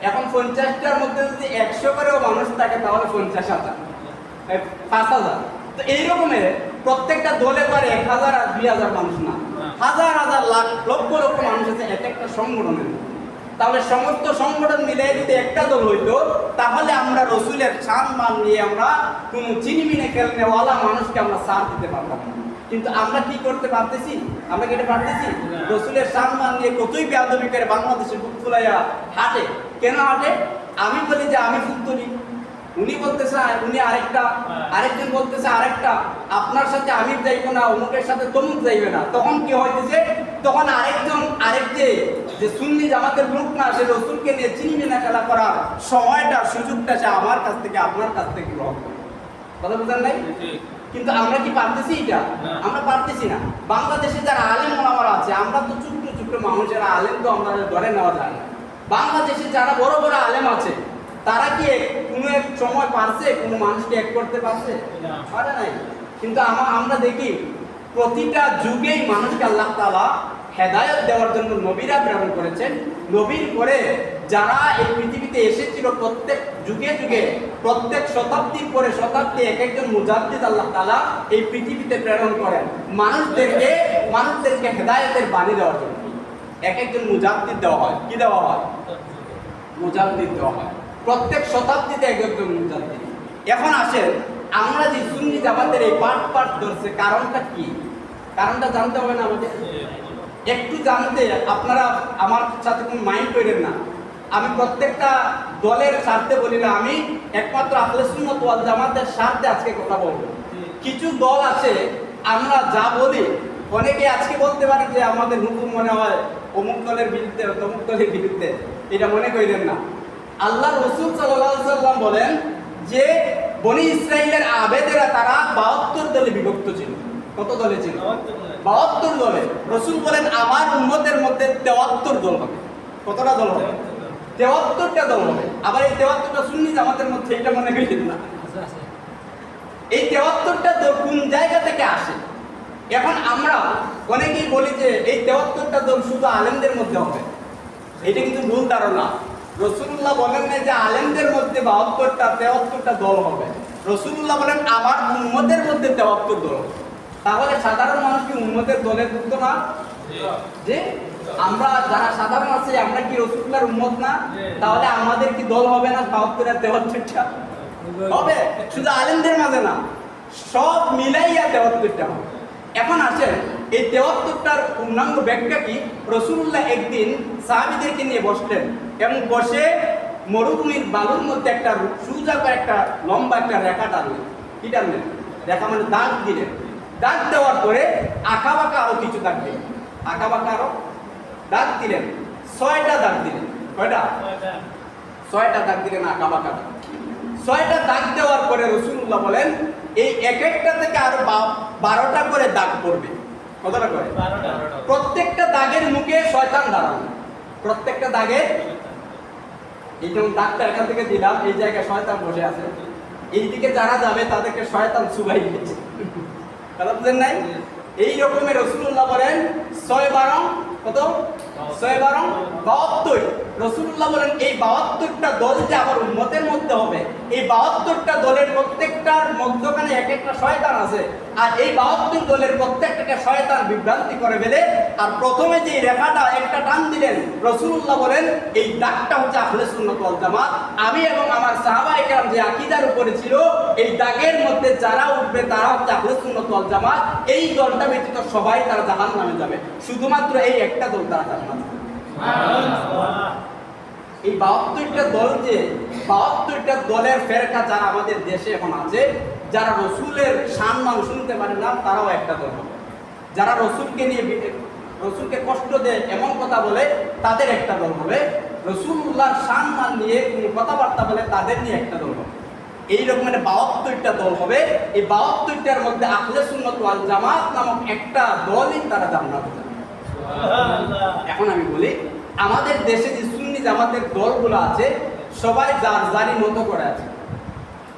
S1: এখন 50টার মধ্যে যদি 100 করেও মানুষ থাকে তাহলে 50,000, 5,000। তো এইরকমের প্রত্যেকটা দলে তো আর 1,000 আর 2,000 মানুষ না, হাজার হাজার লাখ লক্ষ লক্ষ মানুষ আছে এক একটা সংগঠনের। তাহলে সমস্ত সংগঠন মিলে যদি একটা দল হইতো, তাহলে আমরা রসুলের সম্মান নিয়ে আমরা কোনো চিনিমিনে খেলনেওয়ালা মানুষকে আমরা সাথ দিতে পারতাম। কিন্তু আমরা কি করতে পারতেছি? আমরা কি এটা পারতেছি? রসুলের সম্মান নিয়ে কতই বেয়াদবি করে বাংলাদেশে বুক ফুলাইয়া হাঁটে। কেন হাঁটে? আমি বলি যে আমি ফুল তুলি, উনি বলতেছে উনি আরেকটা, আরেকজন বলতেছে আরেকটা, আপনার সাথে আমি যাইবো না, অমুকের সাথে তমুক যাইবে না। তখন কি হইতেছে? তখন আরেকজন যে সুন্নি জামাতের লোক না, সে রসুলকে নিয়ে চিনিমিনা খেলা করার সময়টা, সুযোগটা সে আমার কাছ থেকে আপনার কাছ থেকে গ্রহণ করে। কথা বুঝলেন নাই? কিন্তু আমরা কি পারতেছি এটা? আমরা পারতেছি না। বাংলাদেশে যারা আলেম ওলামারা আছে, আমরা তো ছোট্ট ছোট্ট মানুষের আলেম তো আমরা ধরে নেওয়া যায় না। বাংলাদেশে যারা বড় বড় আলেম আছে, তারা কি কোনো এক সময় পারছে কোনো মানুষকে এক করতে পারছে? পারে নাই। কিন্তু আমরা দেখি প্রতিটা যুগেই মানুষকে আল্লাহ তাআলা হেদায়েত দেওয়ার জন্য নবীরা প্রেরণ করেছেন। নবীর পরে যারা এই পৃথিবীতে এসেছিল, প্রত্যেক যুগে যুগে, প্রত্যেক শতাব্দীর পরে শতাব্দী এক একজন মুজাদ্দিদ আল্লাহ তাআলা এই পৃথিবীতে প্রেরণ করেন মানুষদেরকে হেদায়েতের বাণী দেওয়ার জন্য। এক একজন মুজাদ্দিদ দেওয়া হয়। কি দেওয়া হয়? মুজাদ্দিদ দেওয়া হয়। প্রত্যেক শতাব্দীতে এক একজন মুজাদ্দিদ। এখন আসেন, আমরা যে সুন্নি জামাতের এই পাঠ ধরছে, কারণটা কি? কারণটা জানতে হবে না আমাদের? একটু জানতে আপনারা আমার সাথে কোনো মাইন্ড করেন না। আমি প্রত্যেকটা দলের স্বার্থে বলি না, আমি একমাত্র আহলে সুন্নাত ওয়াল জামাতের স্বার্থে আজকে কথা বলবো। কিছু দল আছে, আমরা যা বলি, অনেকে আজকে বলতে পারে যে আমাদের হুকুম মনে হয় অমুক দলের বিরুদ্ধে, তমুক দলের বিরুদ্ধে। এটা মনে করেন না। আল্লাহ রসুল সাল্লাল্লাহু আলাইহি ওয়াসাল্লাম বলেন যে বনি ইসরাইলের আবেদেরা তারা 72 দলে বিভক্ত ছিল। কত দলে ছিল? 72 দলে। রসুল বলেন আমার উম্মতের মধ্যে 73 দল হবে। কতটা দল হবে? 73টা দল হবে। আবার এই 73টা সুন্নি জামাতের মধ্যে, এটা মনে করেন না। এই 73টা দল কোন জায়গা থেকে আসে? এখন আমরা অনেকেই বলি যে এই 73টা দল শুধু আলেমদের মধ্যে হবে। এটা কিন্তু ভুল ধারণা। রাসূলুল্লাহ বলেন না যে আলেমদের মধ্যে 72টা 73টা দল হবে। রাসূলুল্লাহ বলেন আমার উম্মতের মধ্যে তেওয়াত্তর দল। তাহলে সাধারণ মানুষ কি উম্মতের দলে যুক্ত না? যে আমরা যারা সাধারণ আছি আমরা কি রাসূলুল্লাহর উম্মত না? তাহলে আমাদের কি দল হবে না 72 আর 73টা? হবে। শুধু আলেমদের মাঝে না, সব মিলাইয়া 73টা হবে। এখন আসেন এই 73টার পূর্ণাঙ্গ ব্যাখ্যা কি? রাসূলুল্লাহ একদিন সাহাবীদেরকে নিয়ে বসলেন এবং বসে মরুভূমির বালুর মধ্যে একটা সোজা করে একটা লম্বা একটা রেখা টানলেন। কি টানলেন? রেখা মানে দাগ দিলেন। দাগ দেওয়ার পরে আঁকা বাঁকা আরো কিছু দাগ দিলেন। আঁকা বাঁকা আরো দাগ দিলেন, 6টা দাগ দিলেন। কয়টা? 6টা দাগ দিলেন আঁকা বাঁকা। 6টা দাগ দেওয়ার পরে রাসূলুল্লাহ বলেন এই এক একটা থেকে আরো 12টা করে দাগ পড়বে। কতটা করে? 12টা। প্রত্যেকটা দাগের মুখে শয়তান দাঁড়ানো। প্রত্যেকটা দাগে এই যেমন দাগটা এখান থেকে দিলাম, এই জায়গায় শয়তান বসে আছে। এইদিকে যারা যাবে তাদেরকে শয়তান চুবাই দিচ্ছে। কথা বুঝেন নাই? এই রকমের রাসূলুল্লাহ বলেন 6 কত? 6 72। রাসূলুল্লাহ বলেন এই 72টা দল যে আমার উম্মতের মধ্যে হবে, এই 72টা দলের প্রত্যেকটার মধ্যখানে এক একটা শয়তান আছে। আর এই 72 দলের প্রত্যেকটাকে শয়তান বিভ্রান্তি করে ফেলে। আর প্রথমে যে রেখাটা একটা টান দিলেন, রাসূলুল্লাহ বলেন এই দাগটা হচ্ছে আহলে সুন্নাত ওয়াল জামাত। আমি এবং আমার সাহাবায়ে কেরাম যে আকীদার উপরে ছিল, এই দাগের মধ্যে যারা উঠবে তারা হচ্ছে আহলে সুন্নাত ওয়াল জামাত। এই দলটা ব্যতীত সবাই তারা জাহান্নামে যাবে, শুধুমাত্র এই একটা দল তারা জান্নাতে যাবে। এই 72টা দল যে 72টা দলের ফেরকা যারা আমাদের দেশে এখন আছে, যারা রাসূলের সম্মান শুনতে পারে না, তারাও একটা দল হবে। যারা রাসূলকে নিয়ে রাসূলকে কষ্ট দেয় এমন কথা বলে, তাদের একটা দল হবে। রাসূলুল্লাহর সম্মান নিয়ে কোনো কথাবার্তা বলে, তাদের নিয়ে একটা দল হবে। এই রকমের 72টা দল হবে। এই 72টার মধ্যে আহলে সুন্নাত ওয়াল জামাত নামক একটা দলই তারা জান্নাতে যাবে। এখন আমি বলি, আমাদের দেশে যে সুন্নি জামাতের দলগুলো আছে, সবাই যার যারই মতো করে আছে,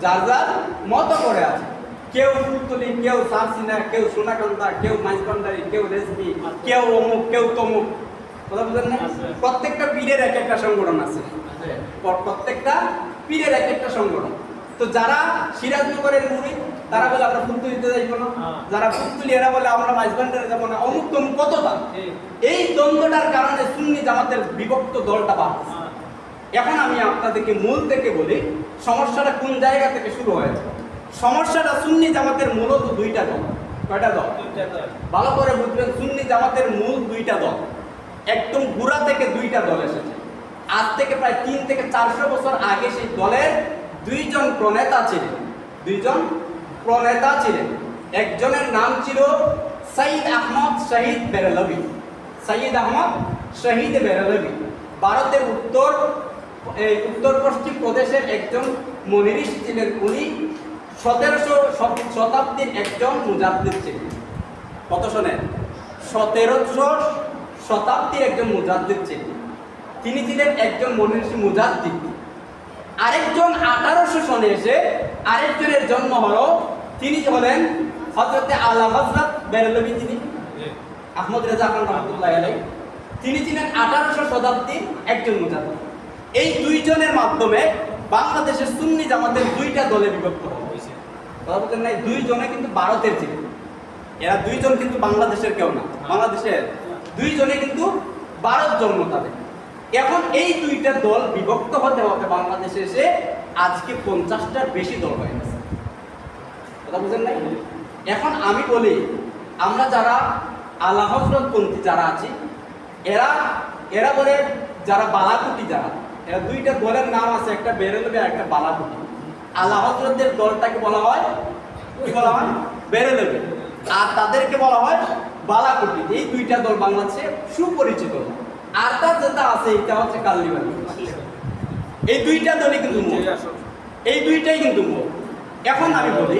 S1: যার যার মতো করে আছে। কেউ ফুলতলি, কেউ সারসিনা, কেউ সোনাকান্দা, কেউ মাইজবান্ডারি, কেউ রেজবি, কেউ অমুক, কেউ তমুক। কথা বুঝলেন না? প্রত্যেকটা পীরের এক একটা সংগঠন আছে। প্রত্যেকটা পীরের এক একটা সংগঠন। তো যারা সিরাজনগরের মুরিদ, তারা বলে আমরা ফুলতলিতে যাইব না। যারা ফুলতলি এরা বলে আমরা মাইজবান্ডারে যাব না। অমুক তমুক কতটা। এই দ্বন্দ্বটার কারণে সুন্নি জামাতের বিভক্ত দলটা বাড়ছে। এখন আমি আপনাদেরকে মূল থেকে বলি, সমস্যাটা কোন জায়গা থেকে শুরু হয়েছে। সমস্যাটা সুন্নি জামাতের মূলত 2টা দল। কয়টা দল? ভালো করে বুঝবেন, সুন্নি জামাতের মূল 2টা দল। একদম গোড়া থেকে 2টা দল এসেছে। আজ থেকে প্রায় 300 থেকে 400 বছর আগে সেই দলের 2জন প্রণেতা ছিলেন। 2জন প্রণেতা ছিলেন। একজনের নাম ছিল সৈয়দ আহমদ শহীদ বেরেলভী। সৈয়দ আহমদ শহীদ বেরেলভী ভারতের উত্তর পশ্চিম প্রদেশের একজন মনিরিশ ছিলেন। উনি 1700 শতাব্দীর একজন মুজাদ্দিদ ছিলেন। কত সনের? 1700 শতাব্দীর একজন মুজাদ্দিদ ছিলেন। তিনি ছিলেন একজন মনিরিশ মুজাদ্দিদ। আরেকজন 1800 সনে এসে আরেকজনের জন্ম হলো, তিনি হলেন হযরতে আলা হযরত বেরেলভী। তিনি আহমদ রেজা খান রাহমাতুল্লাহি আলাইহি। তিনি ছিলেন 1800 শতাব্দীর একজন মুজাদ্দিদ। এই 2 জনের মাধ্যমে বাংলাদেশের সুন্নি জামাতের 2টা দলে বিভক্ত হয়েছে। কথা বলতেন না? 2 জনে কিন্তু ভারতের ছিলেন। এরা 2 জন কিন্তু বাংলাদেশের কেউ না। বাংলাদেশের 2 জনে কিন্তু ভারত জন্ম তাদের। এখন এই 2টা দল বিভক্ত হতে হতে বাংলাদেশে এসে আজকে 50টার বেশি দল হয়ে গেছে। কথা বুঝেন নাই? এখন আমি বলি, আমরা যারা আলা হযরত পন্থী যারা আছি, এরা বলে যারা বালাকুটি, যারা এরা 2টা দলের নাম আছে, একটা বেরেলভী আর একটা বালাকুটি। আলা হযরতের দলটাকে বলা হয় কি বলা হয়? বেরেলভী। আর তাদেরকে বলা হয় বালাকুটি। এই 2টা দল বাংলাদেশে সুপরিচিত। আর তার যেটা আছে এটা হচ্ছে কাল্লিবাড়ি। এই 2টা দলই কিন্তু মূল। এই 2টাই কিন্তু মূল। এখন আমি বলি,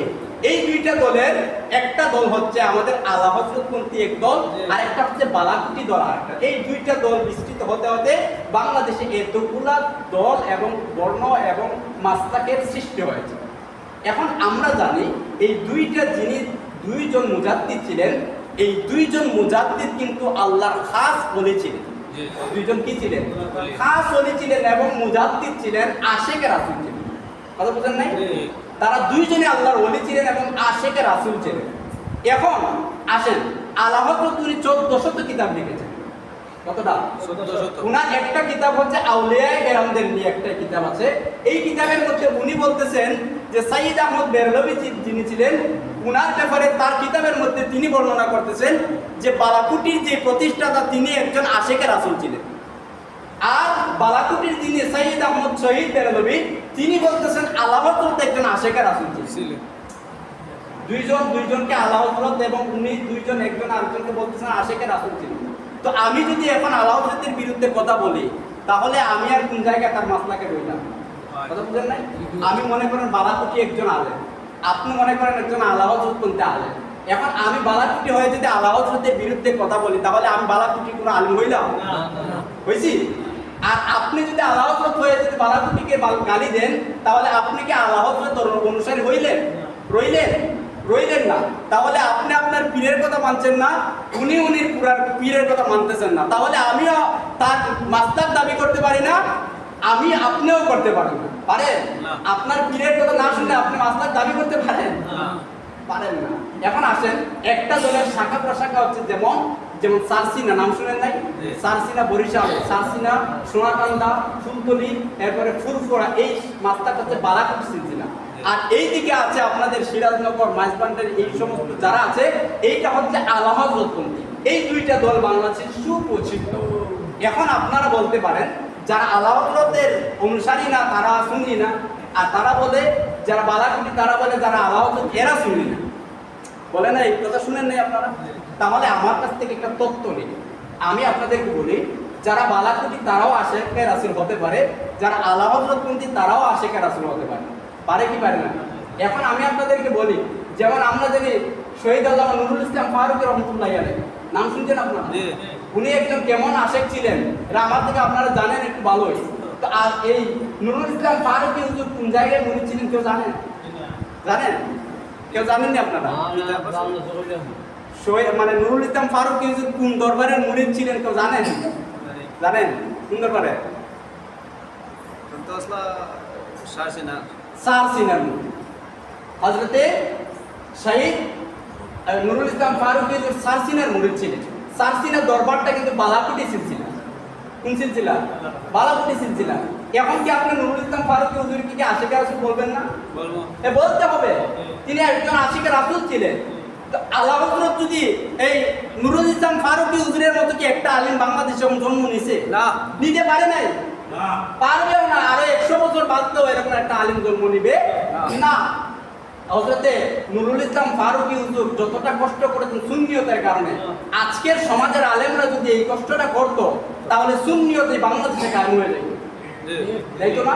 S1: এই 2টা দলের একটা দল হচ্ছে আমাদের আলা হযরতপন্থী এক দল, আর একটা হচ্ছে বালাকুটি দল আরেকটা। এই 2টা দল বিস্তৃত হতে হতে বাংলাদেশে এতগুলা দল এবং বর্ণ এবং মাসলাকের সৃষ্টি হয়েছে। এখন আমরা জানি এই 2টা যিনি 2 জন মুজাদ্দিদ ছিলেন, এই 2 জন মুজাদ্দিদ কিন্তু আল্লাহর খাস ওলি ছিলেন। 2 জন কি ছিলেন? খাস ওলি ছিলেন এবং মুজাদ্দিদ ছিলেন, আশিকে রাসূল ছিলেন। কথা বুঝেন নাই? তারা দুইজনে আল্লাহর ওলি ছিলেন এবং আশেকে রাসূল ছিলেন। এখন আসেন, আলা হযরত উনি 1400 কিতাব লিখেছেন। কতটা? 1400। উনার একটা কিতাব হচ্ছে আউলিয়ায়ে কেরামদের নিয়ে একটা কিতাব আছে। এই কিতাবের মধ্যে উনি বলতেছেন যে সাইয়্যিদ আহমদ বেরলভী যিনি ছিলেন, উনার ব্যাপারে তার কিতাবের মধ্যে তিনি বর্ণনা করতেছেন যে বালাকুটির যে প্রতিষ্ঠাতা তিনি একজন আশেকে রাসূল ছিলেন। আর বালাকুটির যিনি সাইয়্যিদ আহমদ শহীদ বেরলভী তিনি বলতেছেন আলা হযরত একজন আশেকে রাসূল ছিলেন। দুইজনকে আলা হযরত এবং উনি দুইজন একজন আরেকজনকে বলতেছেন আশেকে রাসূল ছিলেন। তো আমি যদি এখন আলা হযরতের বিরুদ্ধে কথা বলি তাহলে আমি আর কোন জায়গায় তার মাসলাকে রইলাম? কথা বুঝেন নাই? আমি মনে করেন বালাকুটি একজন আলেম, আপনি মনে করেন একজন আলা হযরত কোনটা আলেম। এখন আমি বালাকুটি হয়ে যদি আলা হযরতের বিরুদ্ধে কথা বলি তাহলে আমি বালাকুটি কোনো আলেম হইলাম? হইছি? আর আপনি যদি আলা হযরত হয়ে যদি বালাকুটিকে গালি দেন তাহলে আপনি কি আলা হযরতের অনুসারী হইলেন? রইলেন না। তাহলে আপনি আপনার পীরের কথা মানছেন না, উনি উনির পীরের কথা মানতেছেন না। তাহলে আমিও তার মাসলাক দাবি করতে পারি না, আমি আপনিও করতে পারেন না। পারেন? আপনার পীরের কথা না শুনলে আপনি মাসলাক দাবি করতে পারেন? পারেন না। এখন আসেন, একটা দলের শাখা প্রশাখা হচ্ছে যেমন সারসিনা, নাম শুনেন নাই? সারসিনা বরিশাল, সারসিনা সোনাকান্দা, ফুলতলি, এরপরে ফুলফোড়া, এই মাসলাক হচ্ছে বালাকুটি সিলসিলা। আর এই দিকে আছে আপনাদের সিরাজনগর, মাইজবান্ডার, এই সমস্ত যারা আছে এইটা হচ্ছে আলা হযরতপন্থী। এই দুইটা দল বাংলাদেশের সুপ্রসিদ্ধ। এখন আপনারা বলতে পারেন যারা আলা হযরতের অনুসারী না তারা সুন্নি না, আর তারা বলে যারা বালাকুটি তারা বলে যারা আলা হযরত এরা সুন্নি না। বলে না? এই কথা শুনেন নাই আপনারা? তাহলে আমার কাছ থেকে একটা তথ্য নেই, আমি আপনাদেরকে বলি যারা বালাকুটি তারাও আশেকে রাসূল হতে পারে, যারা আলা হযরতপন্থী তারাও আশেকে রাসূল হতে পারে। পারে কি পারে না? এখন আমি আপনাদেরকে বলি, যেমন আমরা জানি শহীদ আল্লামা নুরুল ইসলাম ফারুকী রহমাতুল্লাহি আলাইহি, নাম শুনছেন আপনারা? উনি একজন কেমন আশেক ছিলেন এটা আমার থেকে আপনারা জানেন একটু ভালোই। তো আর এই নুরুল ইসলাম ফারুকী হুজুর কোন জায়গায় মুরিদ ছিলেন কেউ জানেন? কেউ জানেন না আপনারা? মানে নুরুল ইসলাম ফারুকী হুজুর কোন দরবারের মুরিদ ছিলেন কেউ জানেন? কোন দরবারে? সারসিনার মুরিদ। হযরতে শহীদ নুরুল ইসলাম ফারুকী হুজুর সারসিনার মুরিদ ছিলেন। সারসিনার দরবারটা কিন্তু বালাকুটি সিলসিলা। কোন সিলসিলা? বালাকুটি সিলসিলা। এখন কি আপনি নুরুল ইসলাম ফারুকী হুজুরকে কি আশিকে রাসূল বলবেন না? বলবো। বলতে হবে, তিনি একজন আশিকে রাসূল ছিলেন। তো আলা হযরত যদি এই নুরুল ইসলাম ফারুকী হুজুরের মতো কি একটা আলিম বাংলাদেশে জন্ম নিছে? না, নিতে পারে নাই, পারবেও না। আরো 100 বছর বাঁচলেও এরকম একটা আলিম জন্ম নিবে না। হযরতে নুরুল ইসলাম ফারুকী হুজুর যতটা কষ্ট করেছেন সুন্নিয়তের কারণে, আজকের সমাজের আলেমরা যদি এই কষ্টটা করতো তাহলে সুন্নিয়ত বাংলাদেশে কায়েম হয়ে যেত। তাইতো না?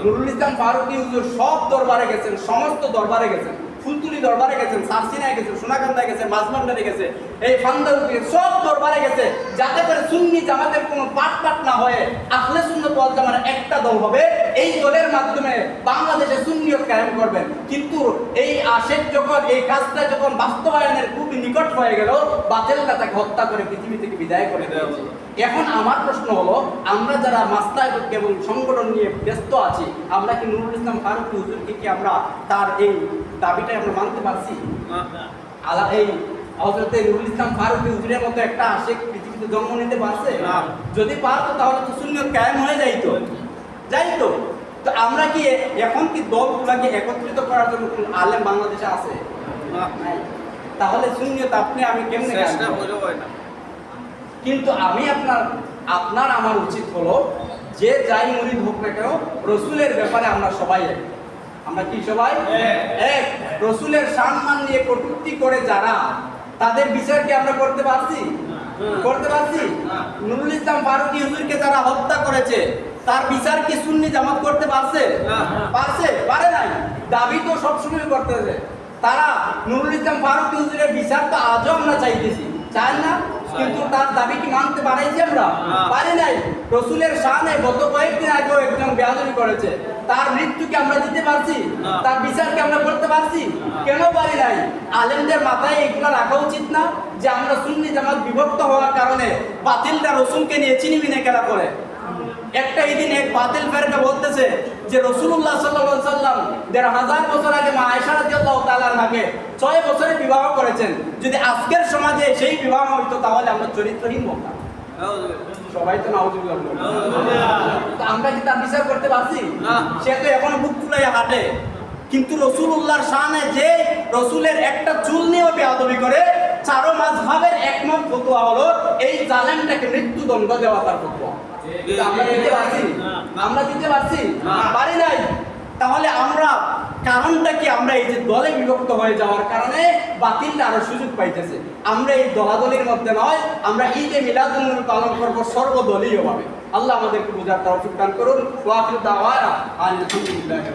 S1: নুরুল ইসলাম ফারুকী হুজুর সব দরবারে গেছেন, সমস্ত দরবারে গেছেন, ফুলতুলি দরবারে গেছেন, সারসিনায় গেছেন, সোনাকান্দায় গেছে, মাঝবান্ডারে গেছে, এই ফান্দারুকে সব দরবারে গেছে, যাতে করে সুন্নি জামাতের কোনো পাট না হয়ে আহলে সুন্নাত ওয়াল জামাতের একটা দল হবে। এই দলের মাধ্যমে বাংলাদেশে সুন্নিয়ত কায়েম করবেন। কিন্তু এই আশেক যখন এই কাজটা যখন বাস্তবায়নের খুবই নিকট হয়ে গেল, বাতিলটা তাকে হত্যা করে পৃথিবী থেকে বিদায় করে দেওয়া হলো। এখন আমার প্রশ্ন হলো, আমরা যারা মাসলাক এবং সংগঠন নিয়ে ব্যস্ত আছি, আমরা কি নুরুল ইসলাম ফারুকী হুজুরকে কি আমরা তার এই দাবিটা আমরা মানতে পারছি? আলা এই হযরতে নুরুল ইসলাম ফারুকী হুজুরের মতো একটা আশেক পৃথিবীতে জন্ম নিতে পারছে? যদি পারতো তাহলে তো সুন্নিয়ত কায়েম হয়ে যাইতো। তো আমরা কি এখন কি দলগুলোকে একত্রিত করার জন্য কোন আলেম বাংলাদেশে আছে? নাই। তাহলে সুন্নিয়ত আপনি আমি কেমনে চেষ্টা করে হয় না? কিন্তু আমি আপনার আমার উচিত হলো যে যাই মুরিদ হোক না কেন, রসুলের ব্যাপারে আমরা সবাই এক। আমরা কি সবাই এক? রসুলের সম্মান নিয়ে কটূক্তি করে যারা, তাদের বিচার কি আমরা করতে পারছি? নুরুল ইসলাম ফারুকী হুজুরকে যারা হত্যা করেছে তার বিচার কি সুন্নি জামাত করতে পারছে? পারে নাই। দাবি তো সবসময় করতেছে তারা। নুরুল ইসলাম ফারুকী হুজুরের বিচার তো আজও আমরা চাইতেছি, চাই না? কিন্তু তার দাবি কি মানতে পারাইছি আমরা? পারি নাই। রসুলের শানে গত কয়েকদিন আগেও একজন বেয়াদবি করেছে, তার মৃত্যু কি আমরা দিতে পারছি? তার বিচার কি আমরা করতে পারছি? কেন পারি নাই? আলেমদের মাথায় এগুলো রাখা উচিত না যে আমরা সুন্নি জামাত বিভক্ত হওয়ার কারণে বাতিলটা রসুলকে নিয়ে চিনিমিনে খেলা করে? একটা এই দিন এক বাতিল ফেরকা বলতেছে যে রাসূলুল্লাহ সাল্লাল্লাহু আলাইহি সাল্লাম ১৫০০ বছর আগে মা আয়েশা রাদিয়াল্লাহু তাআলা আনহাকে ৬ বছরে বিবাহ করেছেন। যদি আজকের সমাজে সেই বিবাহ হইতো তাহলে আমরা চরিত্রহীন বলতাম। সবাই তো নাউজুবিল্লাহ বলে। তো আমরা কি তার বিচার করতে পারছি না? সে তো এখন বুক ফুলাইয়া হাঁটে, কিন্তু রাসূলুল্লাহর শানে যে রাসূলের একটা চুল নিয়েও বেয়াদবি করে, চারো মাযহাবের একমত ফতোয়া হলো এই জালেমটাকে মৃত্যুদণ্ড দেওয়া তার ফতোয়া। আমরা দিতে পারছি? আমরা দিতে পারছি? পারি নাই। তাহলে আমরা কারণটা কি? আমরা এই যে দলে বিভক্ত হয়ে যাওয়ার কারণে বাতিলটা আরো সুযোগ পাইতেছে। আমরা এই দলাদলির মধ্যে নয়, আমরা ঈদে মিলাদুন নবী পালন করব সর্বদলীয়ভাবে। আল্লাহ আমাদেরকে বোঝার তৌফিক দান করুন। ওয়া আখিরু দাওয়ানা আলহামদুলিল্লাহি।